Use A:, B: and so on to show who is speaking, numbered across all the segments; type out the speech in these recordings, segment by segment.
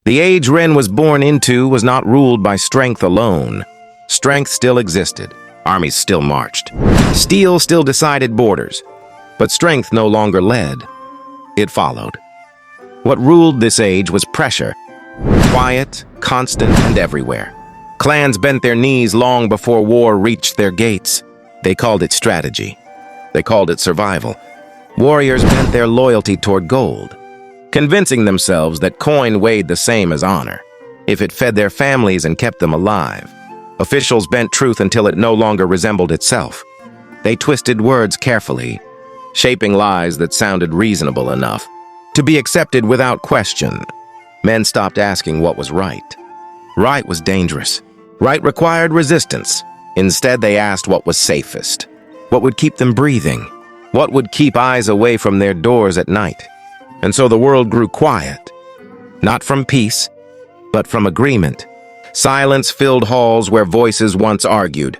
A: The age Ren was born into was not ruled by strength alone. Strength still existed. Armies still marched. Steel still decided borders. But strength no longer led. It followed. What ruled this age was pressure. Quiet, constant, and everywhere. Clans bent their knees long before war reached their gates. They called it strategy. They called it survival. Warriors bent their loyalty toward gold, convincing themselves that coin weighed the same as honor, if it fed their families and kept them alive. Officials bent truth until it no longer resembled itself. They twisted words carefully, shaping lies that sounded reasonable enough to be accepted without question. Men stopped asking what was right. Right was dangerous. Right required resistance. Instead, they asked what was safest, what would keep them breathing, what would keep eyes away from their doors at night. And so the world grew quiet, not from peace, but from agreement. Silence filled halls where voices once argued.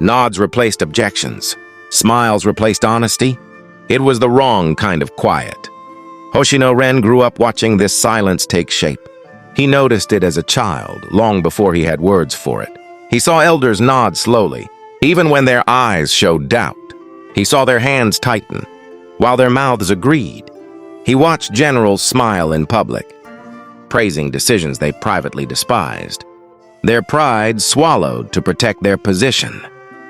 A: Nods replaced objections. Smiles replaced honesty. It was the wrong kind of quiet. Hoshino Ren grew up watching this silence take shape. He noticed it as a child, long before he had words for it. He saw elders nod slowly, even when their eyes showed doubt. He saw their hands tighten, while their mouths agreed. He watched generals smile in public, praising decisions they privately despised. Their pride swallowed to protect their position.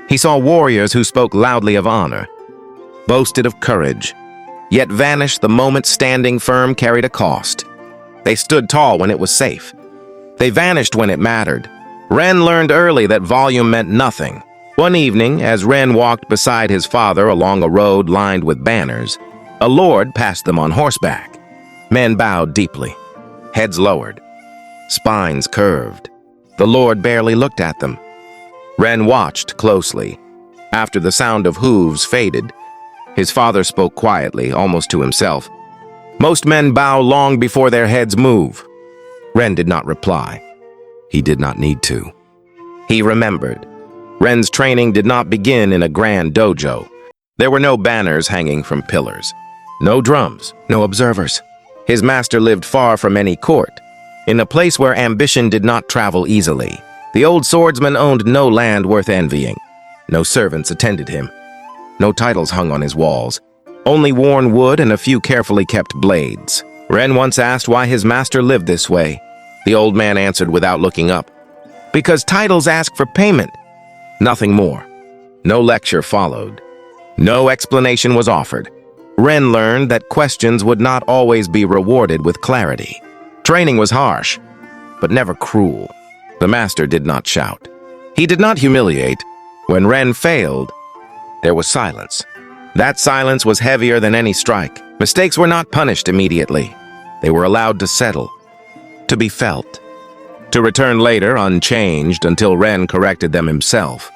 A: He saw warriors who spoke loudly of honor, boasted of courage, yet vanished the moment standing firm carried a cost. They stood tall when it was safe. They vanished when it mattered. Ren learned early that volume meant nothing. One evening, as Ren walked beside his father along a road lined with banners, a lord passed them on horseback. Men bowed deeply, heads lowered, spines curved. The lord barely looked at them. Ren watched closely. After the sound of hooves faded, his father spoke quietly, almost to himself. Most men bow long before their heads move. Ren did not reply. He did not need to. He remembered. Ren's training did not begin in a grand dojo. There were no banners hanging from pillars, no drums, no observers. His master lived far from any court, in a place where ambition did not travel easily. The old swordsman owned no land worth envying. No servants attended him. No titles hung on his walls. Only worn wood and a few carefully kept blades. Ren once asked why his master lived this way. The old man answered without looking up. Because titles ask for payment. Nothing more. No lecture followed. No explanation was offered. Ren learned that questions would not always be rewarded with clarity. Training was harsh, but never cruel. The master did not shout. He did not humiliate. When Ren failed, there was silence. That silence was heavier than any strike. Mistakes were not punished immediately. They were allowed to settle, to be felt, to return later unchanged until Ren corrected them himself.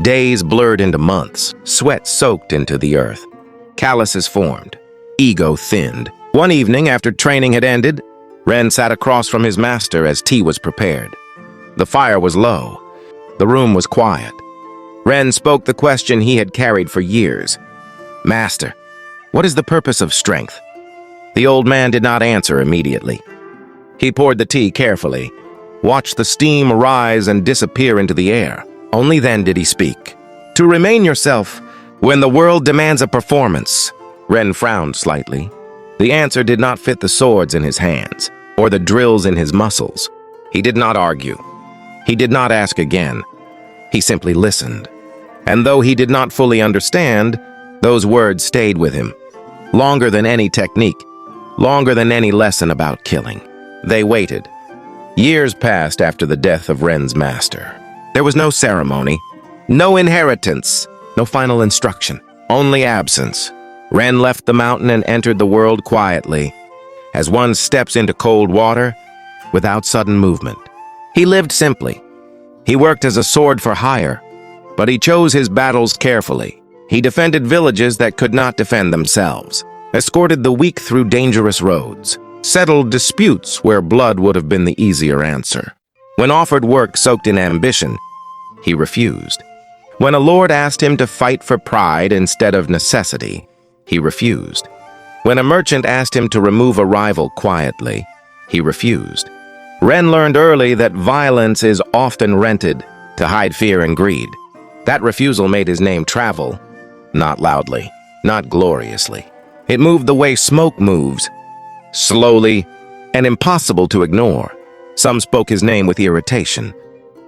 A: Days blurred into months, sweat soaked into the earth. Calluses formed, ego thinned. One evening after training had ended, Ren sat across from his master as tea was prepared. The fire was low. The room was quiet. Ren spoke the question he had carried for years. Master, what is the purpose of strength? The old man did not answer immediately. He poured the tea carefully, watched the steam rise and disappear into the air. Only then did he speak. To remain yourself when the world demands a performance. Ren frowned slightly. The answer did not fit the swords in his hands, or the drills in his muscles. He did not argue. He did not ask again. He simply listened. And though he did not fully understand, those words stayed with him. Longer than any technique, longer than any lesson about killing. They waited. Years passed after the death of Ren's master. There was no ceremony, no inheritance, no final instruction, only absence. Ren left the mountain and entered the world quietly, as one steps into cold water without sudden movement. He lived simply. He worked as a sword for hire, but he chose his battles carefully. He defended villages that could not defend themselves, escorted the weak through dangerous roads, settled disputes where blood would have been the easier answer. When offered work soaked in ambition, he refused. When a lord asked him to fight for pride instead of necessity, he refused. When a merchant asked him to remove a rival quietly, He refused. Ren learned early that violence is often rented to hide fear and greed. That refusal made his name travel, not loudly, not gloriously. It moved the way smoke moves, slowly and impossible to ignore. Some spoke his name with irritation,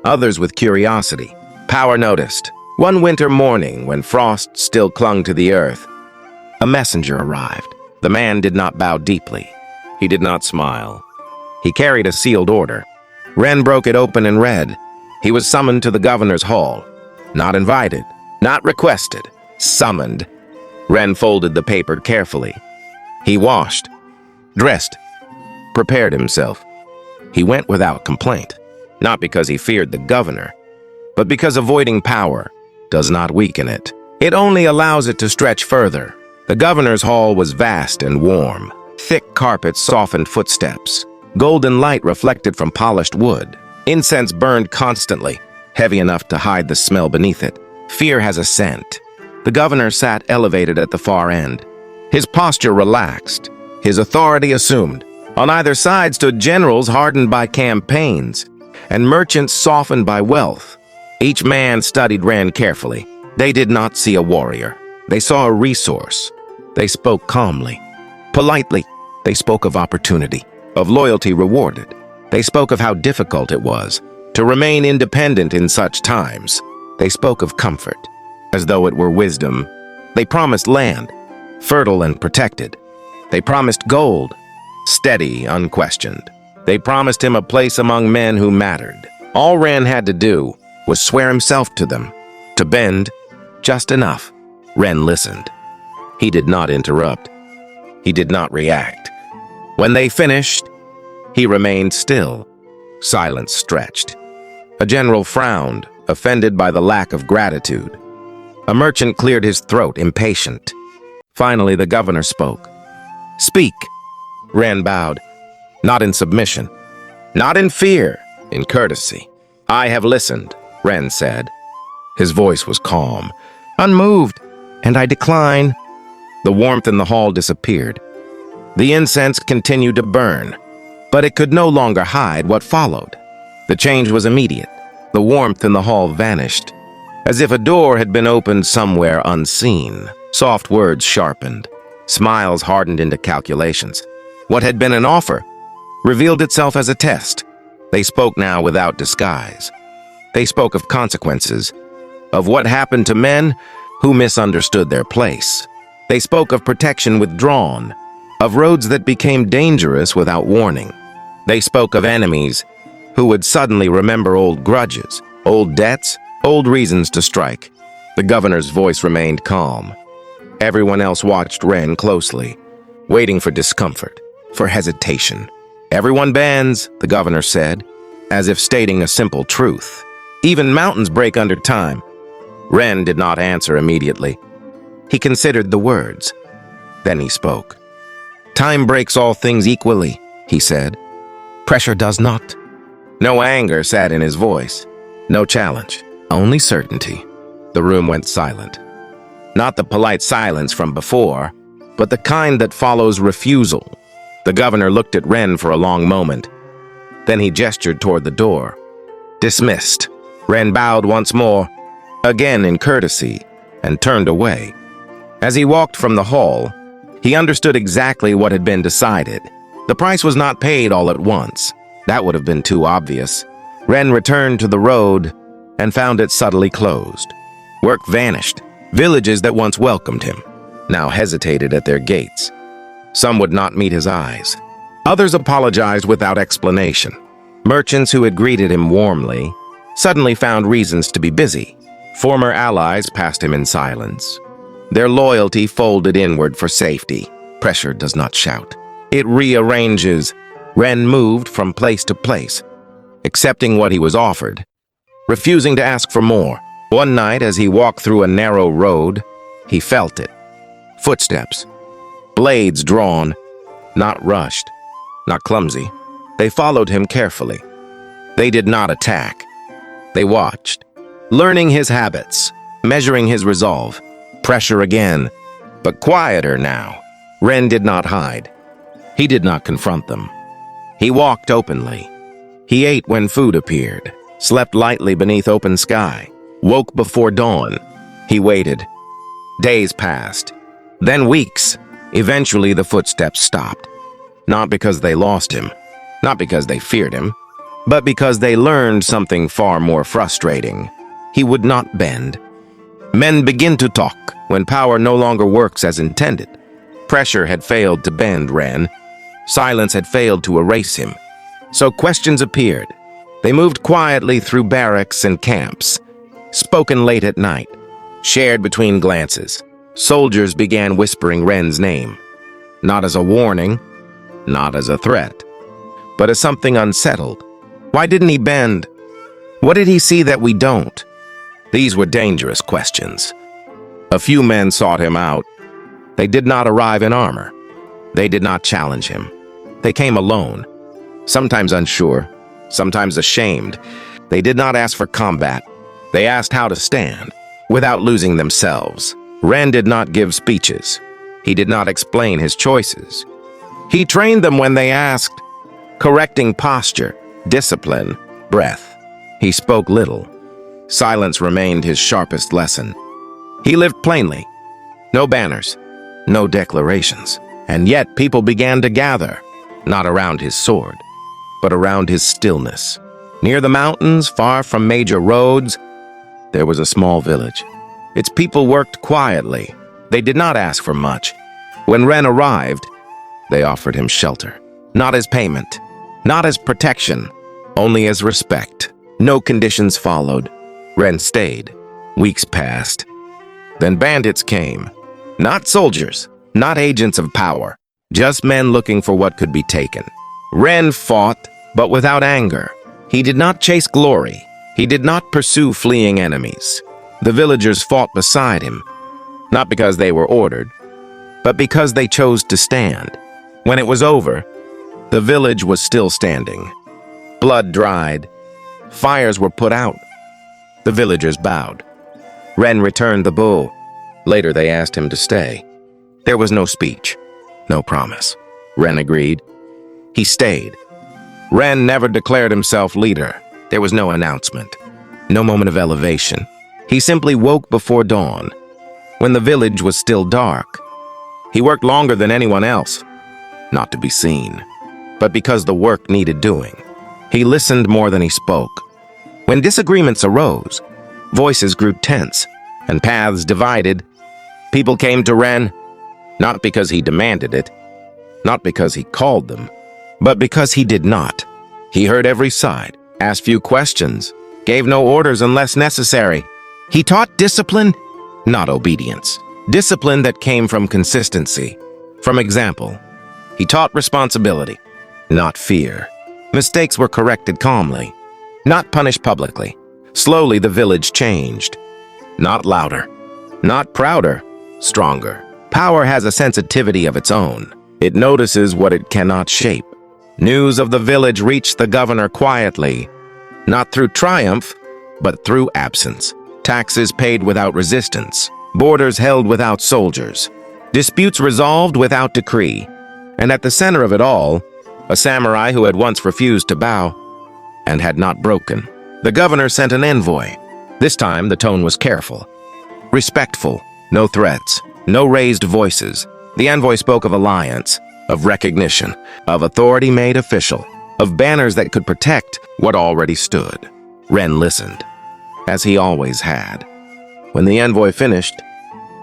A: others with curiosity. Power noticed. One winter morning, when frost still clung to the earth, a messenger arrived. The man did not bow deeply. He did not smile. He carried a sealed order. Ren broke it open and read. He was summoned to the governor's hall. Not invited, not requested, summoned. Ren folded the paper carefully. He washed, dressed, prepared himself. He went without complaint, not because he feared the governor, but because avoiding power does not weaken it. It only allows it to stretch further. The governor's hall was vast and warm. Thick carpets softened footsteps. Golden light reflected from polished wood. Incense burned constantly, heavy enough to hide the smell beneath it. Fear has a scent. The governor sat elevated at the far end. His posture relaxed, his authority assumed. On either side stood generals hardened by campaigns, and merchants softened by wealth. Each man studied Ren carefully. They did not see a warrior. They saw a resource. They spoke calmly. Politely, they spoke of opportunity, of loyalty rewarded. They spoke of how difficult it was to remain independent in such times. They spoke of comfort, as though it were wisdom. They promised land, fertile and protected. They promised gold, steady, unquestioned. They promised him a place among men who mattered. All Ren had to do was swear himself to them, to bend just enough. Ren listened. He did not interrupt. He did not react. When they finished, he remained still. Silence stretched. A general frowned, offended by the lack of gratitude. A merchant cleared his throat, impatient. Finally, the governor spoke. "Speak." Ren bowed, not in submission, not in fear, in courtesy. "I have listened," Ren said. His voice was calm, unmoved, "and I decline." The warmth in the hall disappeared. The incense continued to burn, but it could no longer hide what followed. The change was immediate. The warmth in the hall vanished, as if a door had been opened somewhere unseen. Soft words sharpened. Smiles hardened into calculations. What had been an offer revealed itself as a test. They spoke now without disguise. They spoke of consequences, of what happened to men who misunderstood their place. They spoke of protection withdrawn, of roads that became dangerous without warning. They spoke of enemies who would suddenly remember old grudges, old debts, old reasons to strike. The governor's voice remained calm. Everyone else watched Ren closely, waiting for discomfort, for hesitation. "Everyone bends," the governor said, as if stating a simple truth. "Even mountains break under time." Ren did not answer immediately. He considered the words. Then he spoke. "Time breaks all things equally," he said. "Pressure does not." No anger sat in his voice, no challenge, only certainty. The room went silent. Not the polite silence from before, but the kind that follows refusal. The governor looked at Ren for a long moment. Then he gestured toward the door. "Dismissed." Ren bowed once more, again in courtesy, and turned away. As he walked from the hall, he understood exactly what had been decided. The price was not paid all at once. That would have been too obvious. Ren returned to the road and found it subtly closed. Work vanished. Villages that once welcomed him now hesitated at their gates. Some would not meet his eyes. Others apologized without explanation. Merchants who had greeted him warmly suddenly found reasons to be busy. Former allies passed him in silence. Their loyalty folded inward for safety. Pressure does not shout. It rearranges. Ren moved from place to place, accepting what he was offered, refusing to ask for more. One night, as he walked through a narrow road, he felt it. Footsteps. Blades drawn, not rushed, not clumsy. They followed him carefully. They did not attack. They watched, learning his habits, measuring his resolve. Pressure again, but quieter now. Ren did not hide. He did not confront them. He walked openly. He ate when food appeared, slept lightly beneath open sky, woke before dawn. He waited. Days passed, then weeks. Eventually, the footsteps stopped. Not because they lost him, not because they feared him, but because they learned something far more frustrating. He would not bend. Men begin to talk when power no longer works as intended. Pressure had failed to bend Ren. Silence had failed to erase him. So questions appeared. They moved quietly through barracks and camps, spoken late at night, shared between glances. Soldiers began whispering Ren's name, not as a warning, not as a threat, but as something unsettled. Why didn't he bend? What did he see that we don't? These were dangerous questions. A few men sought him out. They did not arrive in armor. They did not challenge him. They came alone, sometimes unsure, sometimes ashamed. They did not ask for combat. They asked how to stand, without losing themselves. Ren did not give speeches. He did not explain his choices. He trained them when they asked, correcting posture, discipline, breath. He spoke little. Silence remained his sharpest lesson. He lived plainly. No banners, no declarations. And yet people began to gather, not around his sword, but around his stillness. Near the mountains, far from major roads, there was a small village. Its people worked quietly. They did not ask for much. When Ren arrived, they offered him shelter. Not as payment, not as protection, only as respect. No conditions followed. Ren stayed. Weeks passed. Then bandits came. Not soldiers, not agents of power, just men looking for what could be taken. Ren fought, but without anger. He did not chase glory. He did not pursue fleeing enemies. The villagers fought beside him, not because they were ordered, but because they chose to stand. When it was over, the village was still standing. Blood dried. Fires were put out. The villagers bowed. Ren returned the bow. Later they asked him to stay. There was no speech, no promise. Ren agreed. He stayed. Ren never declared himself leader. There was no announcement, no moment of elevation. He simply woke before dawn, when the village was still dark. He worked longer than anyone else, not to be seen, but because the work needed doing. He listened more than he spoke. When disagreements arose, voices grew tense, and paths divided. People came to Ren, not because he demanded it, not because he called them, but because he did not. He heard every side, asked few questions, gave no orders unless necessary. He taught discipline, not obedience. Discipline that came from consistency, from example. He taught responsibility, not fear. Mistakes were corrected calmly, not punished publicly. Slowly the village changed. Not louder, not prouder, stronger. Power has a sensitivity of its own. It notices what it cannot shape. News of the village reached the governor quietly, not through triumph, but through absence. Taxes paid without resistance, borders held without soldiers, disputes resolved without decree. And at the center of it all, a samurai who had once refused to bow and had not broken. The governor sent an envoy. This time the tone was careful, respectful, no threats, no raised voices. The envoy spoke of alliance, of recognition, of authority made official, of banners that could protect what already stood. Ren listened, as he always had. When the envoy finished,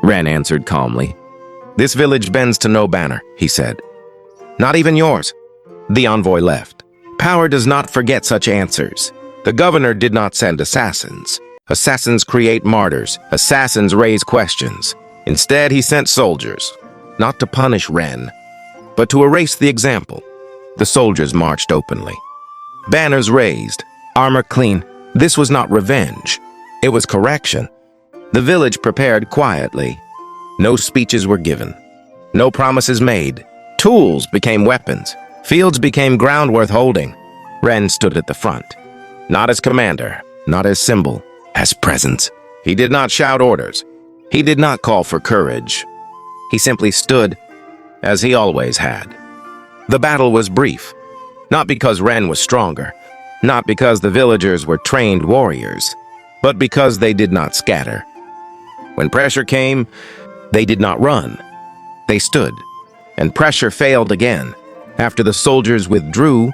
A: Ren answered calmly. "This village bends to no banner," he said. "Not even yours." The envoy left. Power does not forget such answers. The governor did not send assassins. Assassins create martyrs. Assassins raise questions. Instead, he sent soldiers, not to punish Ren, but to erase the example. The soldiers marched openly. Banners raised, armor clean. This was not revenge. It was correction. The village prepared quietly. No speeches were given. No promises made. Tools became weapons. Fields became ground worth holding. Ren stood at the front. Not as commander, not as symbol, as presence. He did not shout orders. He did not call for courage. He simply stood, as he always had. The battle was brief. Not because Ren was stronger, not because the villagers were trained warriors, but because they did not scatter. When pressure came, they did not run. They stood, and pressure failed again. After the soldiers withdrew,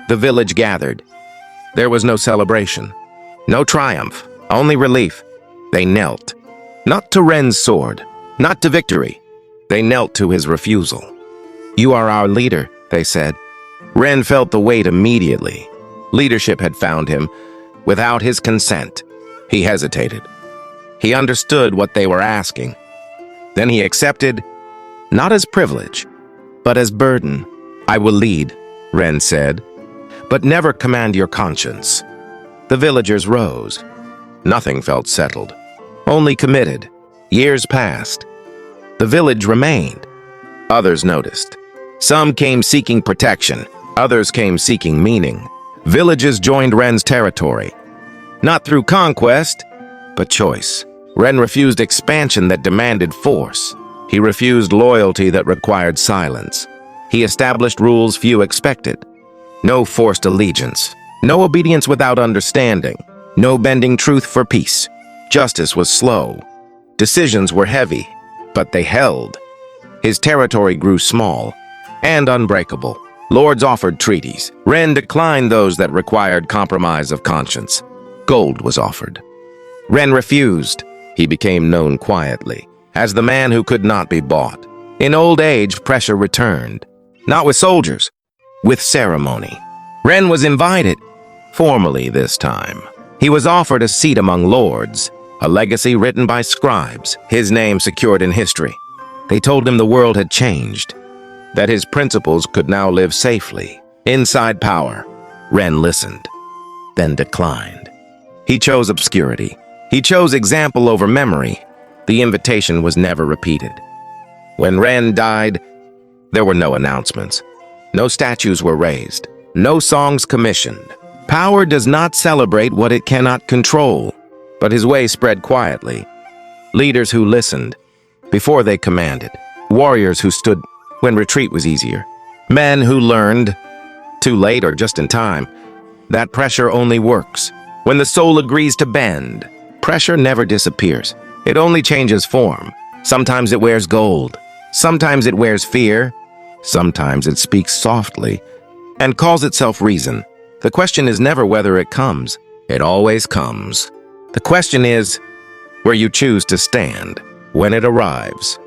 A: the village gathered. There was no celebration, no triumph, only relief. They knelt, not to Ren's sword, not to victory. They knelt to his refusal. "You are our leader," they said. Ren felt the weight immediately. Leadership had found him. Without his consent, he hesitated. He understood what they were asking. Then he accepted, not as privilege, but as burden. "I will lead," Ren said, "but never command your conscience." The villagers rose. Nothing felt settled, only committed. Years passed. The village remained. Others noticed. Some came seeking protection. Others came seeking meaning. Villages joined Ren's territory, not through conquest, but choice. Ren refused expansion that demanded force. He refused loyalty that required silence. He established rules few expected. No forced allegiance. No obedience without understanding. No bending truth for peace. Justice was slow. Decisions were heavy, but they held. His territory grew small and unbreakable. Lords offered treaties. Ren declined those that required compromise of conscience. Gold was offered. Ren refused. He became known quietly as the man who could not be bought. In old age, pressure returned. Not with soldiers, with ceremony. Ren was invited, formally this time. He was offered a seat among lords, a legacy written by scribes, his name secured in history. They told him the world had changed, that his principles could now live safely. Inside power, Ren listened, then declined. He chose obscurity. He chose example over memory. The invitation was never repeated. When Ren died, there were no announcements. No statues were raised. No songs commissioned. Power does not celebrate what it cannot control, but his way spread quietly. Leaders who listened before they commanded. Warriors who stood when retreat was easier. Men who learned, too late or just in time, that pressure only works when the soul agrees to bend. Pressure never disappears. It only changes form. Sometimes it wears gold. Sometimes it wears fear. Sometimes it speaks softly and calls itself reason. The question is never whether it comes. It always comes. The question is where you choose to stand when it arrives.